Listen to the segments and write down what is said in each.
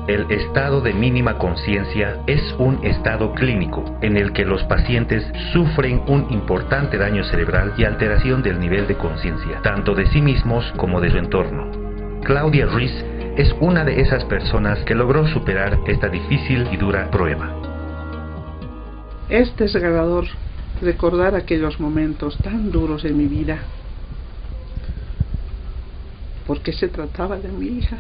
El estado de mínima conciencia es un estado clínico en el que los pacientes sufren un importante daño cerebral y alteración del nivel de conciencia, tanto de sí mismos como de su entorno. Claudia Ruiz es una de esas personas que logró superar esta difícil y dura prueba. Es desgarrador recordar aquellos momentos tan duros en mi vida, porque se trataba de mi hija.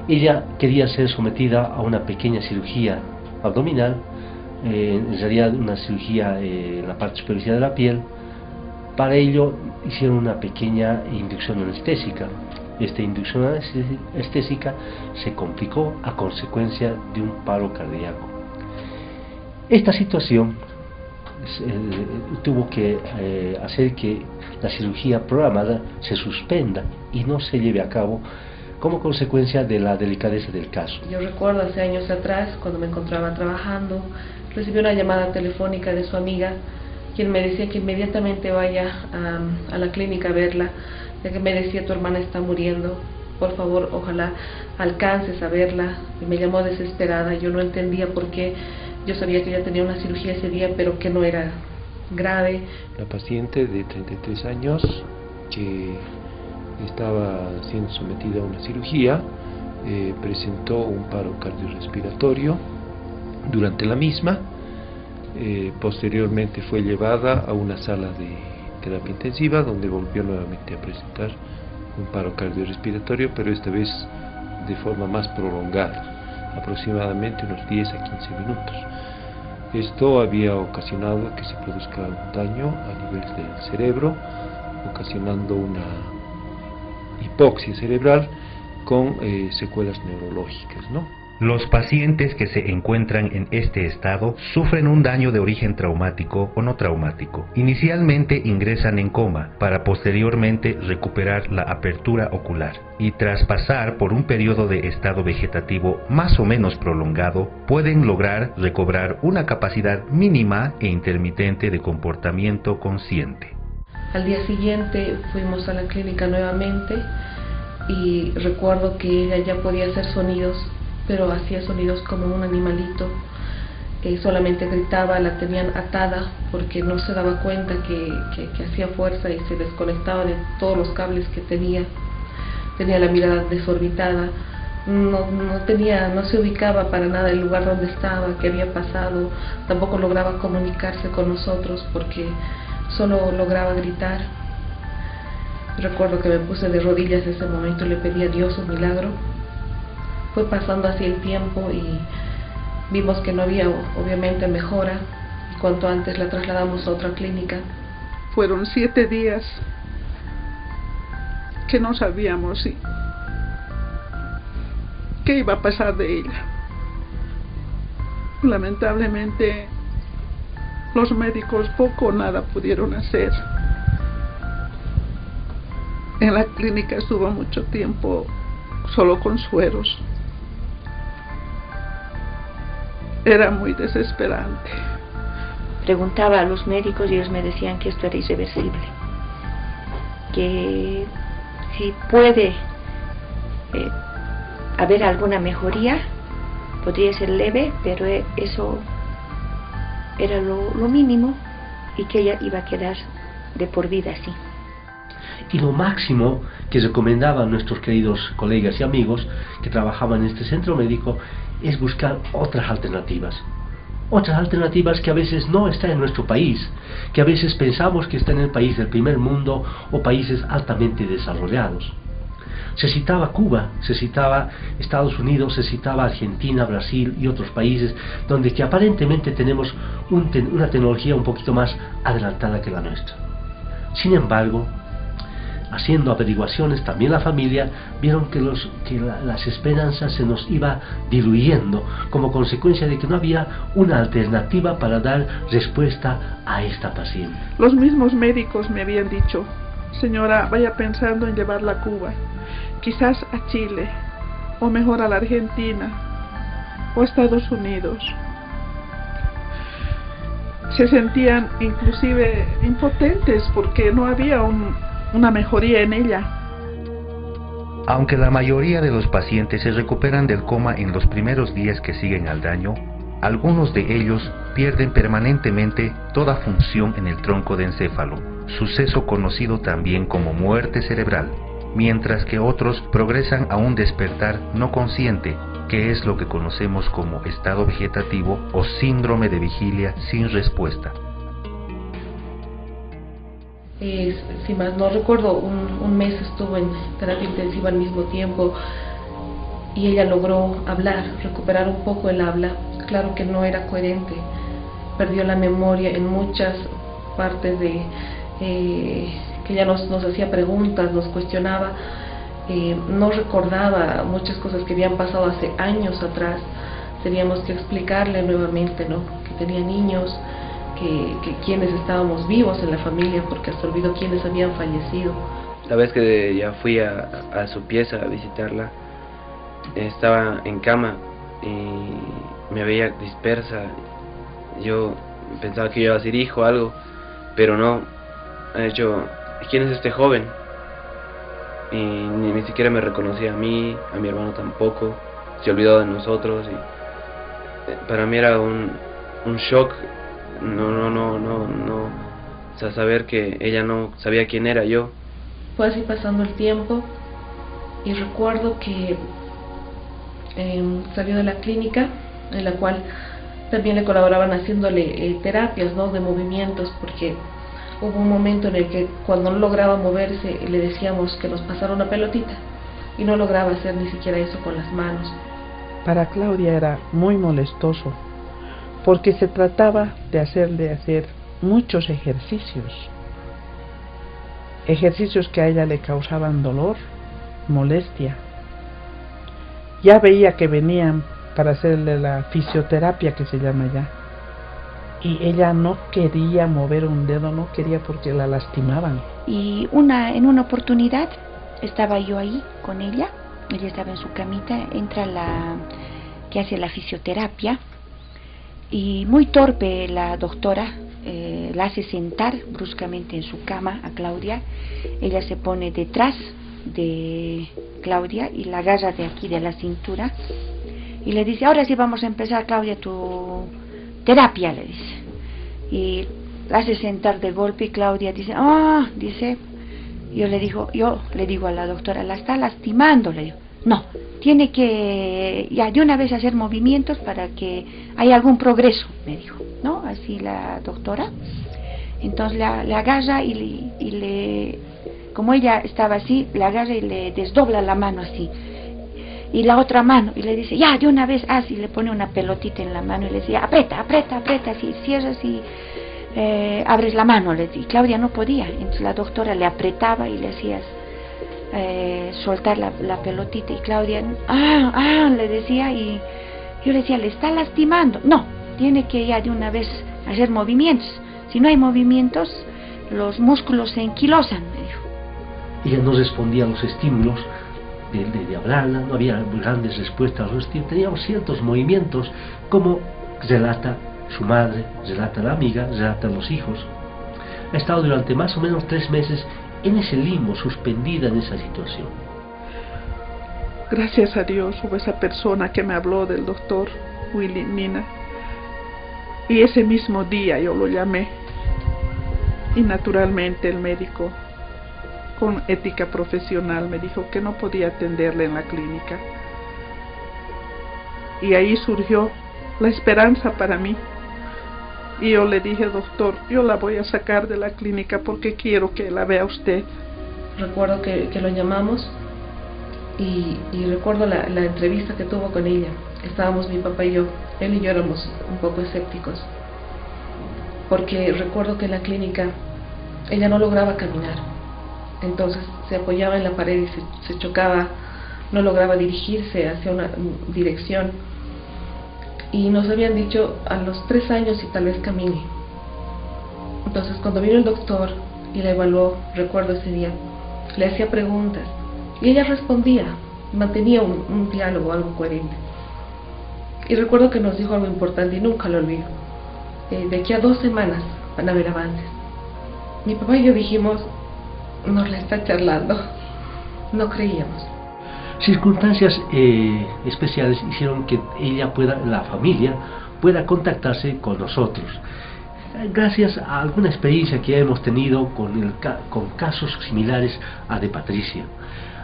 Ella quería ser sometida a una pequeña cirugía abdominal, en realidad una cirugía en la parte superficial de la piel. Para ello hicieron una pequeña inducción anestésica. Esta inducción anestésica se complicó a consecuencia de un paro cardíaco. Esta situación tuvo que hacer que la cirugía programada se suspenda y no se lleve a cabo como consecuencia de la delicadeza del caso. Yo recuerdo hace años atrás, cuando me encontraba trabajando, recibí una llamada telefónica de su amiga, quien me decía que inmediatamente vaya a la clínica a verla, ya que me decía: tu hermana está muriendo, por favor, ojalá alcances a verla. Y me llamó desesperada. Yo no entendía por qué. Yo sabía que ella tenía una cirugía ese día, pero que no era grave. La paciente de 33 años que estaba siendo sometida a una cirugía presentó un paro cardiorrespiratorio durante la misma. Posteriormente fue llevada a una sala de terapia intensiva, donde volvió nuevamente a presentar un paro cardiorrespiratorio, pero esta vez de forma más prolongada, aproximadamente unos 10 a 15 minutos. Esto había ocasionado que se produzca un daño a nivel del cerebro, ocasionando una hipoxia cerebral con secuelas neurológicas, ¿no? Los pacientes que se encuentran en este estado sufren un daño de origen traumático o no traumático. Inicialmente ingresan en coma para posteriormente recuperar la apertura ocular y tras pasar por un periodo de estado vegetativo más o menos prolongado pueden lograr recobrar una capacidad mínima e intermitente de comportamiento consciente. Al día siguiente fuimos a la clínica nuevamente y recuerdo que ella ya podía hacer sonidos, pero hacía sonidos como un animalito. Solamente gritaba, la tenían atada porque no se daba cuenta que hacía fuerza y se desconectaba de todos los cables que tenía. Tenía la mirada desorbitada, no se ubicaba para nada el lugar donde estaba, qué había pasado. Tampoco lograba comunicarse con nosotros porque solo lograba gritar. Recuerdo que me puse de rodillas en ese momento y le pedí a Dios un milagro. Fue pasando así el tiempo y vimos que no había obviamente mejora, y cuanto antes la trasladamos a otra clínica. Fueron 7 días que no sabíamos qué iba a pasar de ella. Lamentablemente los médicos poco o nada pudieron hacer. En la clínica estuvo mucho tiempo solo con sueros. Era muy desesperante. Preguntaba a los médicos y ellos me decían que esto era irreversible, que si puede haber alguna mejoría, podría ser leve, pero eso era lo mínimo y que ella iba a quedar de por vida así. Y lo máximo que recomendaban nuestros queridos colegas y amigos que trabajaban en este centro médico es buscar otras alternativas que a veces no están en nuestro país, que a veces pensamos que está en el país del primer mundo o países altamente desarrollados. Se citaba Cuba, se citaba Estados Unidos, se citaba Argentina, Brasil y otros países donde que aparentemente tenemos una tecnología un poquito más adelantada que la nuestra. Sin embargo, haciendo averiguaciones, también la familia vieron que las esperanzas se nos iba diluyendo como consecuencia de que no había una alternativa para dar respuesta a esta paciente. Los mismos médicos me habían dicho: señora, vaya pensando en llevarla a Cuba, quizás a Chile, o mejor a la Argentina, o a Estados Unidos. se sentían inclusive impotentes porque no había una mejoría en ella. Aunque la mayoría de los pacientes se recuperan del coma en los primeros días que siguen al daño, algunos de ellos pierden permanentemente toda función en el tronco de encéfalo, suceso conocido también como muerte cerebral, mientras que otros progresan a un despertar no consciente, que es lo que conocemos como estado vegetativo o síndrome de vigilia sin respuesta. Si más no recuerdo, un mes estuvo en terapia intensiva al mismo tiempo y ella logró hablar, recuperar un poco el habla. Claro que no era coherente, perdió la memoria en muchas partes de que ella nos hacía preguntas, nos cuestionaba, no recordaba muchas cosas que habían pasado hace años atrás. Teníamos que explicarle nuevamente, ¿no?, que tenía niños, que quienes estábamos vivos en la familia, porque hasta olvidó quienes habían fallecido. La vez que ya fui a su pieza a visitarla, estaba en cama y me veía dispersa. Yo pensaba que iba a ser hijo o algo, pero no. Ha dicho, ¿quién es este joven? Y ni siquiera me reconocía a mí, a mi hermano tampoco, se olvidó de nosotros. Y para mí era un shock. O sea, saber que ella no sabía quién era yo. Fue así pasando el tiempo y recuerdo que salió de la clínica, en la cual también le colaboraban haciéndole terapias, ¿no?, de movimientos, porque hubo un momento en el que cuando no lograba moverse le decíamos que nos pasara una pelotita y no lograba hacer ni siquiera eso con las manos. Para Claudia era muy molestoso, porque se trataba de hacer muchos ejercicios que a ella le causaban dolor, molestia. Ya veía que venían para hacerle la fisioterapia, que se llama ya, y ella no quería mover un dedo, no quería, porque la lastimaban. Y en una oportunidad estaba yo ahí con ella estaba en su camita, entra la que hace la fisioterapia, y muy torpe la doctora la hace sentar bruscamente en su cama a Claudia. Ella se pone detrás de Claudia y la agarra de aquí de la cintura y le dice, ahora sí vamos a empezar, Claudia, tu terapia, le dice, y la hace sentar de golpe y Claudia dice, dice, yo le digo a la doctora, la está lastimando, le digo, no, tiene que ya de una vez hacer movimientos para que haya algún progreso, me dijo, ¿no? Así la doctora. Entonces la agarra y como ella estaba así, la agarra y le desdobla la mano así, y la otra mano, y le dice, ya, de una vez, así, le pone una pelotita en la mano y le decía, aprieta, así, cierras y abres la mano, y Claudia no podía. Entonces la doctora le apretaba y le hacía soltar la pelotita, y Claudia, le decía, y yo le decía, le está lastimando, no, tiene que ya de una vez hacer movimientos, si no hay movimientos, los músculos se enquilosan, me dijo. Ella no respondía a los estímulos de hablarla, no había grandes respuestas a los estímulos, teníamos ciertos movimientos, como relata su madre, relata la amiga, relatan los hijos. Ha estado durante más o menos 3 meses en ese limbo, suspendida en esa situación. Gracias a Dios hubo esa persona que me habló del doctor Willy Mina, y ese mismo día yo lo llamé, y naturalmente el médico, con ética profesional, me dijo que no podía atenderle en la clínica, y ahí surgió la esperanza para mí. Y yo le dije, doctor, yo la voy a sacar de la clínica porque quiero que la vea usted. Recuerdo que lo llamamos y recuerdo la entrevista que tuvo con ella. Estábamos mi papá y yo, él y yo éramos un poco escépticos, porque recuerdo que en la clínica ella no lograba caminar, entonces se apoyaba en la pared y se chocaba, no lograba dirigirse hacia una dirección. Y nos habían dicho a los 3 años y tal vez camine. Entonces cuando vino el doctor y la evaluó, recuerdo ese día, le hacía preguntas y ella respondía, mantenía un diálogo, algo coherente. Y recuerdo que nos dijo algo importante y nunca lo olvido. de aquí a 2 semanas van a haber avances. Mi papá y yo dijimos, nos la está charlando, no creíamos. Circunstancias especiales hicieron que ella pueda, la familia, pueda contactarse con nosotros. Gracias a alguna experiencia que hemos tenido con casos similares a de Patricia.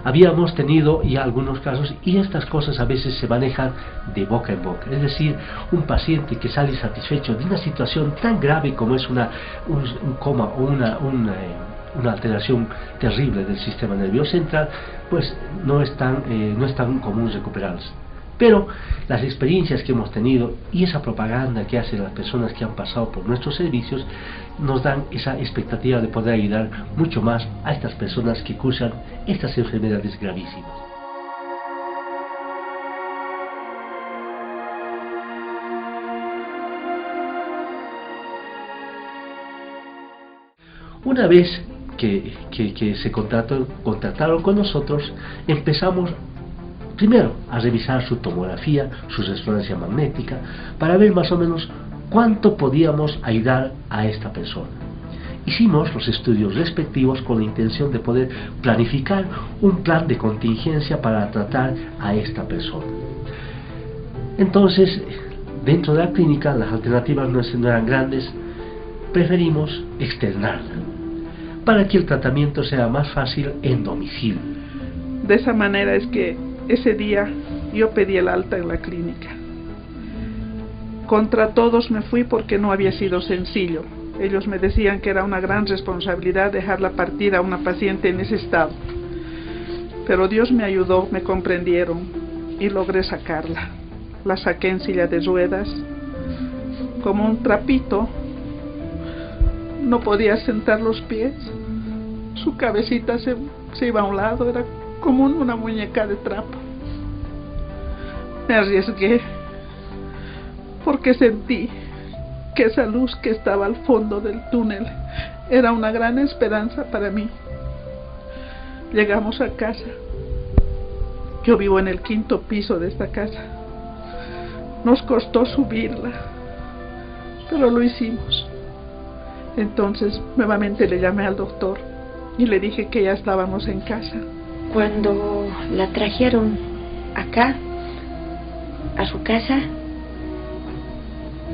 Habíamos tenido ya algunos casos, y estas cosas a veces se manejan de boca en boca. Es decir, un paciente que sale satisfecho de una situación tan grave como es un coma o una alteración terrible del sistema nervioso central, pues no es tan común recuperarse. Pero las experiencias que hemos tenido y esa propaganda que hacen las personas que han pasado por nuestros servicios nos dan esa expectativa de poder ayudar mucho más a estas personas que cursan estas enfermedades gravísimas. Una vez que se contactaron con nosotros, empezamos primero a revisar su tomografía, su resonancia magnética, para ver más o menos cuánto podíamos ayudar a esta persona. Hicimos los estudios respectivos con la intención de poder planificar un plan de contingencia para tratar a esta persona. Entonces, dentro de la clínica, las alternativas no eran grandes, preferimos externarla, para que el tratamiento sea más fácil en domicilio. De esa manera es que ese día yo pedí el alta en la clínica. Contra todos me fui porque no había sido sencillo. Ellos me decían que era una gran responsabilidad dejarla partir a una paciente en ese estado. Pero Dios me ayudó, me comprendieron y logré sacarla. La saqué en silla de ruedas, como un trapito. No podía sentar los pies. Su cabecita se iba a un lado, era como una muñeca de trapo. Me arriesgué porque sentí que esa luz que estaba al fondo del túnel era una gran esperanza para mí. Llegamos a casa. Yo vivo en el 5º piso de esta casa. Nos costó subirla, pero lo hicimos. Entonces nuevamente le llamé al doctor y le dije que ya estábamos en casa. Cuando la trajeron acá, a su casa,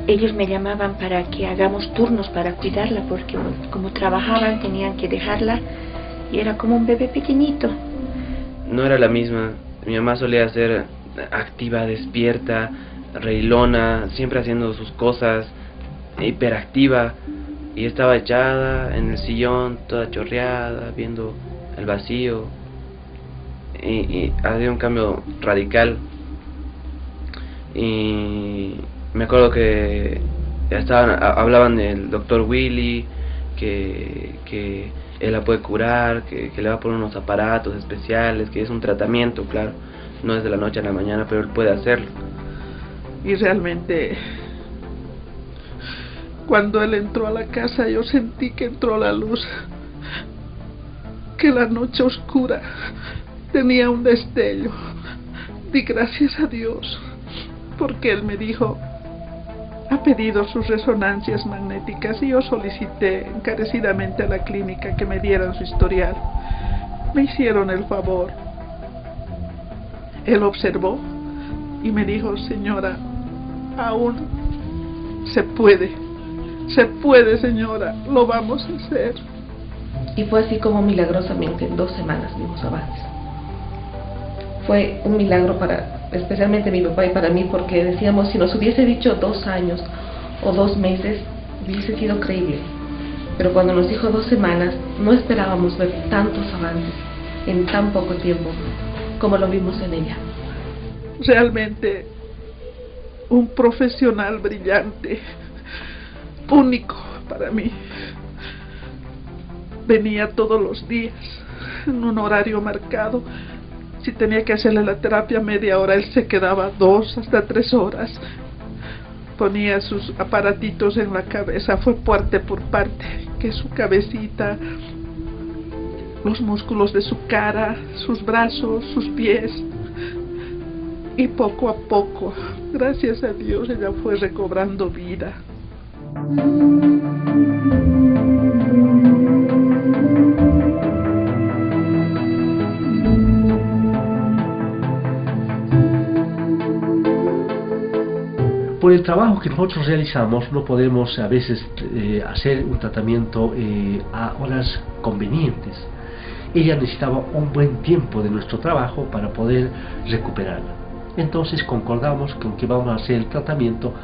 ellos me llamaban para que hagamos turnos para cuidarla, porque como trabajaban tenían que dejarla y era como un bebé pequeñito. No era la misma. Mi mamá solía ser activa, despierta, reilona, siempre haciendo sus cosas, hiperactiva, y estaba echada en el sillón, toda chorreada, viendo el vacío. Y había un cambio radical. Y me acuerdo que hablaban del doctor Willy, que él la puede curar, que le va a poner unos aparatos especiales, que es un tratamiento, claro, no es de la noche a la mañana, pero él puede hacerlo. Y realmente, cuando él entró a la casa, yo sentí que entró la luz, que la noche oscura tenía un destello. Di gracias a Dios, porque él me dijo, ha pedido sus resonancias magnéticas, y yo solicité encarecidamente a la clínica que me dieran su historial. Me hicieron el favor. Él observó y me dijo, señora, aún se puede, señora, lo vamos a hacer. Y fue así como milagrosamente en 2 semanas vimos avances. Fue un milagro especialmente mi papá y para mí, porque decíamos, si nos hubiese dicho 2 años o 2 meses, hubiese sido creíble. Pero cuando nos dijo 2 semanas, no esperábamos ver tantos avances en tan poco tiempo como lo vimos en ella. Realmente un profesional brillante, único para mí. Venía todos los días en un horario marcado. Si tenía que hacerle la terapia media hora, él se quedaba 2 hasta 3 horas. Ponía sus aparatitos en la cabeza, fue parte por parte, que su cabecita, los músculos de su cara, sus brazos, sus pies. Y poco a poco, gracias a Dios, ella fue recobrando vida. Por el trabajo que nosotros realizamos no podemos a veces hacer un tratamiento a horas convenientes. Ella necesitaba un buen tiempo de nuestro trabajo para poder recuperarla. Entonces concordamos con que vamos a hacer el tratamiento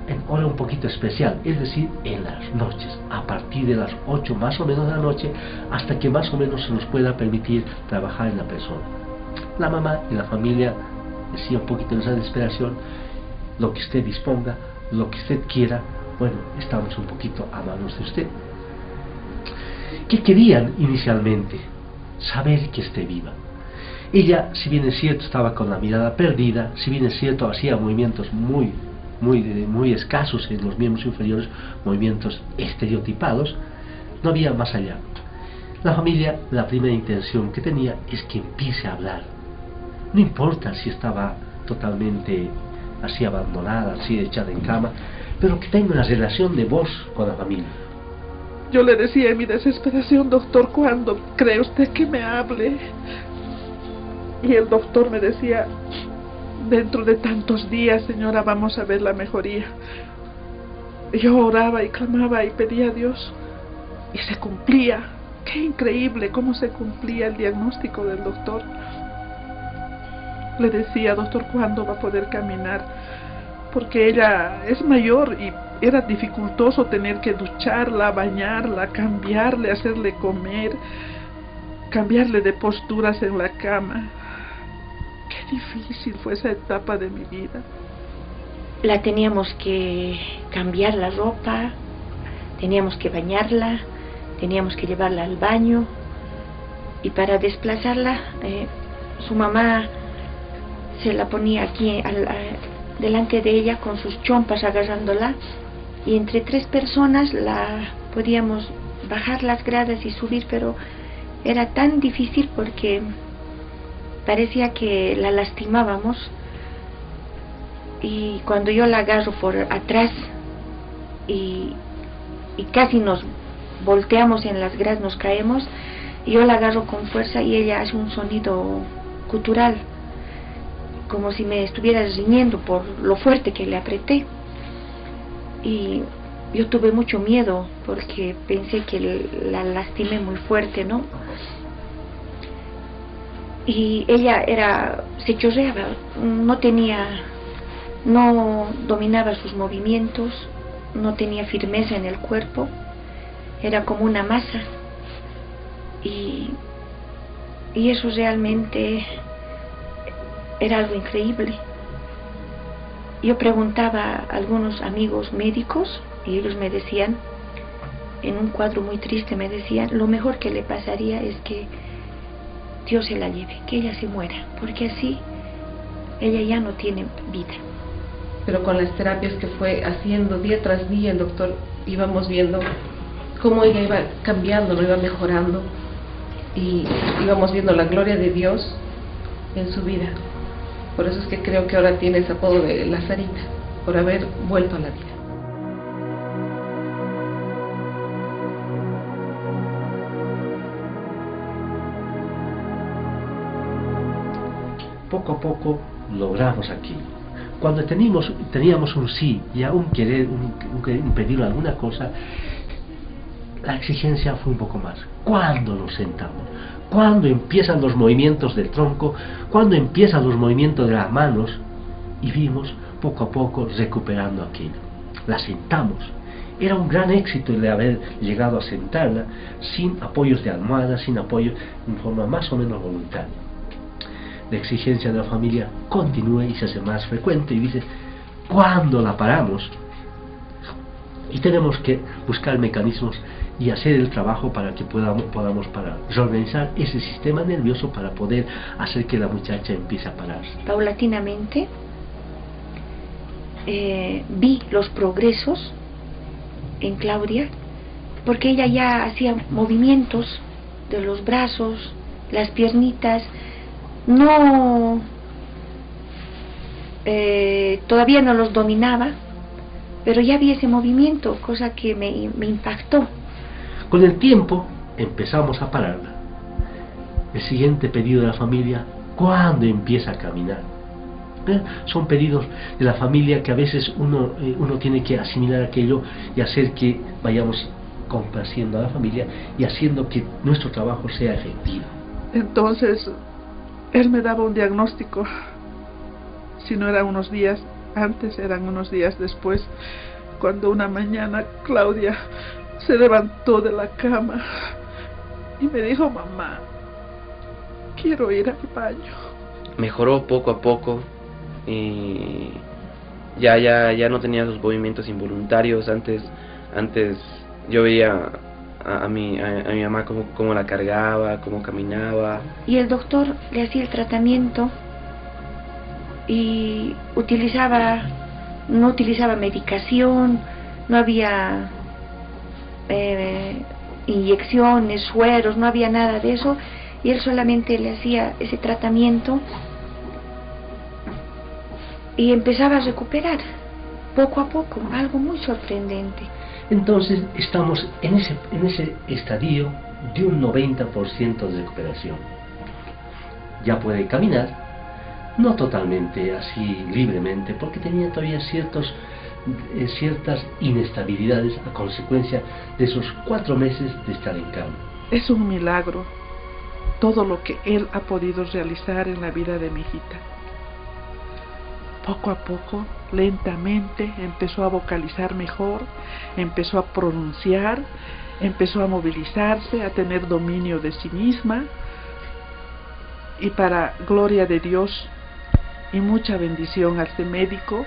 en hora un poquito especial, es decir, en las noches, a partir de las 8 más o menos de la noche, hasta que más o menos se nos pueda permitir trabajar en la persona. La mamá y la familia decía un poquito en esa desesperación: lo que usted disponga, lo que usted quiera, bueno, estamos un poquito a manos de usted. ¿Qué querían inicialmente? Saber que esté viva. Ella, si bien es cierto, estaba con la mirada perdida, si bien es cierto, hacía movimientos muy escasos en los miembros inferiores, movimientos estereotipados, no había más allá. La familia, la primera intención que tenía es que empiece a hablar. No importa si estaba totalmente así abandonada, así echada en cama, pero que tenga una relación de voz con la familia. Yo le decía en mi desesperación: doctor, ¿cuándo cree usted que me hable? Y el doctor me decía: dentro de tantos días, señora, vamos a ver la mejoría. Yo oraba y clamaba y pedía a Dios, y se cumplía. Qué increíble cómo se cumplía el diagnóstico del doctor. Le decía: doctor, ¿cuándo va a poder caminar? Porque ella es mayor y era dificultoso tener que ducharla, bañarla, cambiarle, hacerle comer, cambiarle de posturas en la cama. Qué difícil fue esa etapa de mi vida. La teníamos que cambiar la ropa, teníamos que bañarla, teníamos que llevarla al baño, y para desplazarla su mamá se la ponía aquí delante de ella con sus chompas agarrándola, y entre 3 personas la podíamos bajar las gradas y subir, pero era tan difícil porque parecía que la lastimábamos. Y cuando yo la agarro por atrás y casi nos volteamos en las gradas, nos caemos, y yo la agarro con fuerza y ella hace un sonido gutural, como si me estuviera riñendo por lo fuerte que le apreté. Y yo tuve mucho miedo porque pensé que la lastimé muy fuerte, ¿no? Y ella se chorreaba, no dominaba sus movimientos, no tenía firmeza en el cuerpo, era como una masa. Y eso realmente era algo increíble. Yo preguntaba a algunos amigos médicos y ellos me decían, en un cuadro muy triste me decían, lo mejor que le pasaría es que Dios se la lleve, que ella se muera, porque así ella ya no tiene vida. Pero con las terapias que fue haciendo día tras día, el doctor, íbamos viendo cómo ella iba cambiando, lo iba mejorando, y íbamos viendo la gloria de Dios en su vida. Por eso es que creo que ahora tiene ese apodo de Lazarita, por haber vuelto a la vida. Poco a poco logramos aquí. Cuando teníamos un sí y a un querer, un pedir alguna cosa, la exigencia fue un poco más. ¿Cuándo nos sentamos? ¿Cuándo empiezan los movimientos del tronco? ¿Cuándo empiezan los movimientos de las manos? Y vimos poco a poco recuperando aquello. La sentamos. Era un gran éxito el de haber llegado a sentarla sin apoyos de almohada, sin apoyo, en forma más o menos voluntaria. La exigencia de la familia continúa y se hace más frecuente y dice, ¿cuándo la paramos? Y tenemos que buscar mecanismos y hacer el trabajo para que podamos parar, reorganizar ese sistema nervioso para poder hacer que la muchacha empiece a pararse. Paulatinamente vi los progresos en Claudia, porque ella ya hacía movimientos de los brazos, las piernitas, no todavía no los dominaba, pero ya vi ese movimiento, cosa que me impactó. Con el tiempo empezamos a pararla. El siguiente pedido de la familia: ¿cuándo empieza a caminar? Son pedidos de la familia que a veces uno tiene que asimilar aquello y hacer que vayamos complaciendo a la familia y haciendo que nuestro trabajo sea efectivo. Entonces, él me daba un diagnóstico. Si no eran unos días antes, eran unos días después, cuando una mañana Claudia se levantó de la cama y me dijo: mamá, quiero ir al baño. Mejoró poco a poco y ya no tenía sus movimientos involuntarios. Antes yo veía a mi mamá cómo la cargaba, cómo caminaba. Y el doctor le hacía el tratamiento y no utilizaba medicación, no había inyecciones, sueros, no había nada de eso, y él solamente le hacía ese tratamiento y empezaba a recuperar poco a poco, algo muy sorprendente. Entonces estamos en ese estadio de un 90% de recuperación. Ya puede caminar, no totalmente así libremente, porque tenía todavía ciertas inestabilidades a consecuencia de esos 4 meses de estar en cama. Es un milagro todo lo que él ha podido realizar en la vida de mi hijita. Poco a poco, lentamente, empezó a vocalizar mejor, empezó a pronunciar, empezó a movilizarse, a tener dominio de sí misma, y para gloria de Dios y mucha bendición a este médico,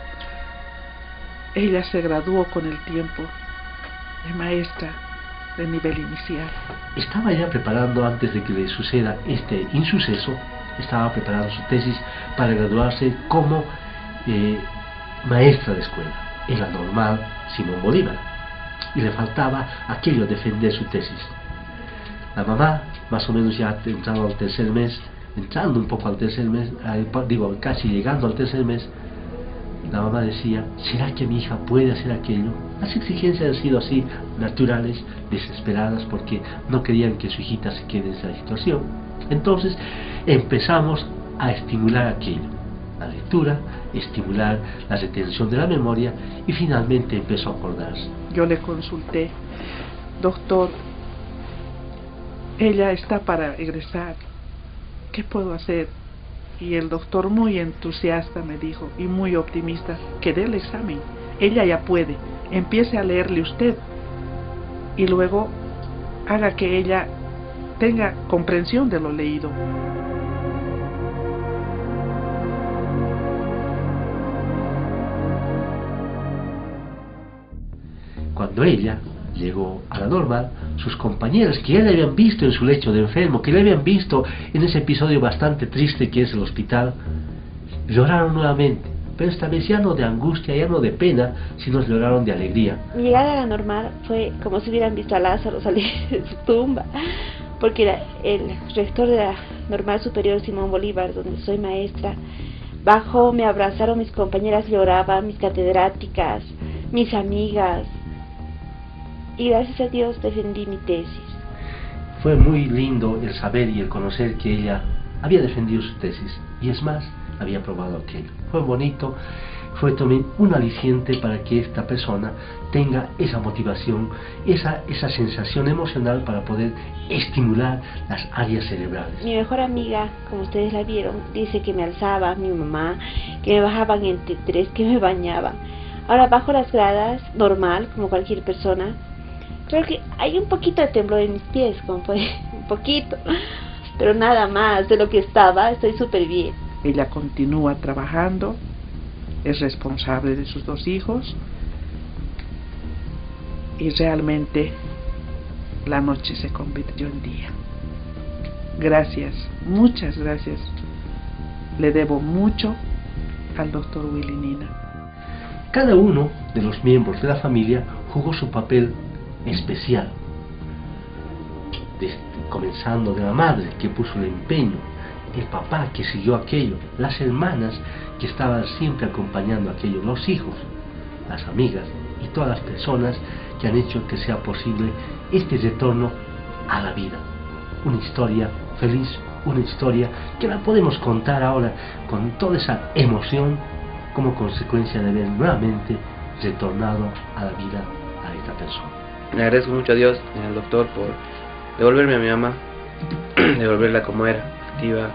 ella se graduó con el tiempo de maestra de nivel inicial. Estaba ya preparando, antes de que le suceda este insuceso, estaba preparando su tesis para graduarse como maestra de escuela en la Normal Simón Bolívar, y le faltaba aquello, defender su tesis. La mamá, más o menos ya entrando al tercer mes, casi llegando al tercer mes, la mamá decía: ¿será que mi hija puede hacer aquello? Las exigencias han sido así, naturales, desesperadas, porque no querían que su hijita se quede en esa situación. Entonces empezamos a estimular aquello, la lectura, estimular la retención de la memoria, y finalmente empezó a acordarse. Yo le consulté: doctor, ella está para egresar, ¿qué puedo hacer? Y el doctor, muy entusiasta, me dijo, y muy optimista, que dé el examen, ella ya puede, empiece a leerle usted y luego haga que ella tenga comprensión de lo leído. Cuando ella llegó a la Normal, sus compañeras, que ya le habían visto en su lecho de enfermo, que le habían visto en ese episodio bastante triste que es el hospital, lloraron nuevamente, pero esta vez ya no de angustia, ya no de pena, sino lloraron de alegría. Mi llegada a la Normal fue como si hubieran visto a Lázaro salir de su tumba, porque era el rector de la Normal Superior Simón Bolívar, donde soy maestra. Bajó, me abrazaron mis compañeras, lloraban, mis catedráticas, mis amigas, y gracias a Dios defendí mi tesis. Fue muy lindo el saber y el conocer que ella había defendido su tesis, y es más, había aprobado aquello. Fue bonito, fue también un aliciente para que esta persona tenga esa motivación, esa sensación emocional para poder estimular las áreas cerebrales. Mi mejor amiga, como ustedes la vieron, dice que me alzaba, mi mamá, que me bajaban entre 3, que me bañaban. Ahora bajo las gradas, normal, como cualquier persona. Creo que hay un poquito de temblor en mis pies, como puede, un poquito, pero nada más de lo que estaba. Estoy súper bien. Ella continúa trabajando, es responsable de sus 2 hijos, y realmente la noche se convirtió en día. Gracias, muchas gracias. Le debo mucho al doctor Willy Nina. Cada uno de los miembros de la familia jugó su papel especial, comenzando de la madre, que puso el empeño, el papá, que siguió aquello, las hermanas, que estaban siempre acompañando aquello, los hijos, las amigas, y todas las personas que han hecho que sea posible este retorno a la vida. Una historia feliz, una historia que la podemos contar ahora con toda esa emoción como consecuencia de haber nuevamente retornado a la vida a esta persona. Le agradezco mucho a Dios y al doctor por devolverme a mi mamá, devolverla como era, activa,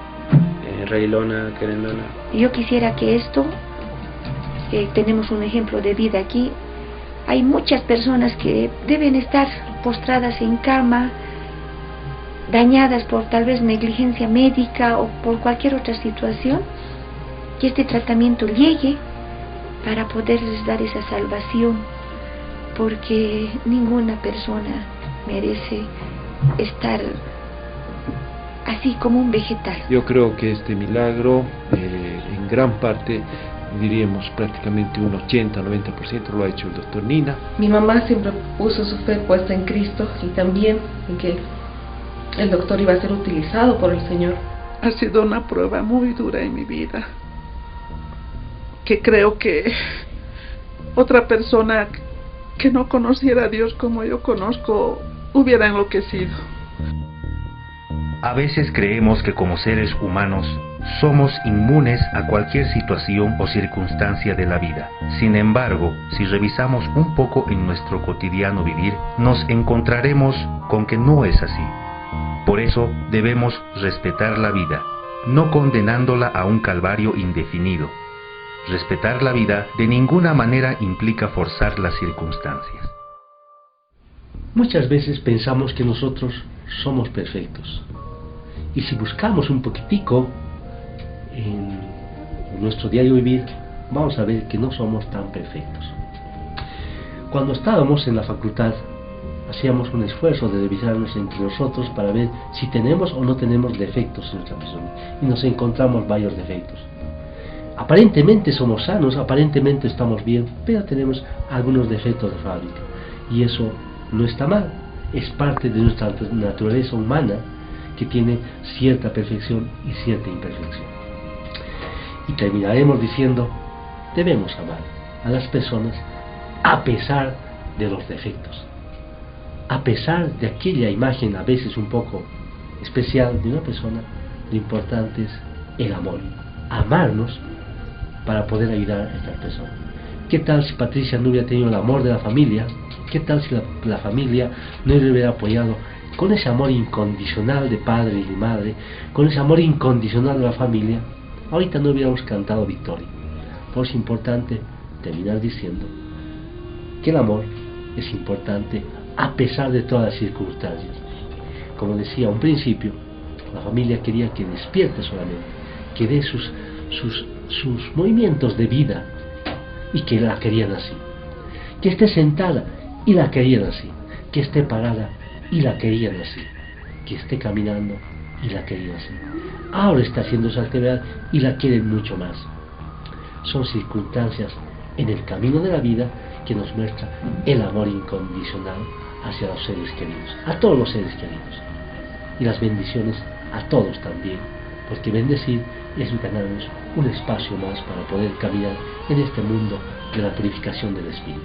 reilona, querendona. Yo quisiera que esto, tenemos un ejemplo de vida aquí, hay muchas personas que deben estar postradas en cama, dañadas por tal vez negligencia médica o por cualquier otra situación, que este tratamiento llegue para poderles dar esa salvación, porque ninguna persona merece estar así como un vegetal. Yo creo que este milagro, en gran parte, diríamos prácticamente un 80-90% lo ha hecho el doctor Nina. Mi mamá siempre puso su fe puesta en Cristo y también en que el doctor iba a ser utilizado por el Señor. Ha sido una prueba muy dura en mi vida, que creo que otra persona que no conociera a Dios como yo conozco hubiera enloquecido. A veces creemos que como seres humanos somos inmunes a cualquier situación o circunstancia de la vida. Sin embargo, si revisamos un poco en nuestro cotidiano vivir, nos encontraremos con que no es así. Por eso debemos respetar la vida, no condenándola a un calvario indefinido. Respetar la vida de ninguna manera implica forzar las circunstancias. Muchas veces pensamos que nosotros somos perfectos. Y si buscamos un poquitico en nuestro diario vivir, vamos a ver que no somos tan perfectos. Cuando estábamos en la facultad, hacíamos un esfuerzo de revisarnos entre nosotros para ver si tenemos o no tenemos defectos en nuestra persona. Y nos encontramos varios defectos. Aparentemente somos sanos, aparentemente estamos bien, pero tenemos algunos defectos de fábrica. Y eso no está mal, es parte de nuestra naturaleza humana, que tiene cierta perfección y cierta imperfección. Y terminaremos diciendo, debemos amar a las personas a pesar de los defectos, a pesar de aquella imagen a veces un poco especial de una persona. Lo importante es el amor, amarnos para poder ayudar a esta persona. ¿Qué tal si Patricia no hubiera tenido el amor de la familia? ¿Qué tal si la familia no le hubiera apoyado con ese amor incondicional de padre y de madre, con ese amor incondicional de la familia? Ahorita no hubiéramos cantado victoria. Por eso es importante terminar diciendo que el amor es importante a pesar de todas las circunstancias. Como decía a un principio, la familia quería que despierte solamente, que dé sus movimientos de vida, y que la querían así. Que esté sentada y la querían así. Que esté parada y la querían así, que esté caminando y la querían así. Ahora está haciendo esa actividad y la quieren mucho más. Son circunstancias en el camino de la vida que nos muestra el amor incondicional hacia los seres queridos, a todos los seres queridos, y las bendiciones a todos también, porque bendecir es ganarnos un espacio más para poder caminar en este mundo de la purificación del espíritu.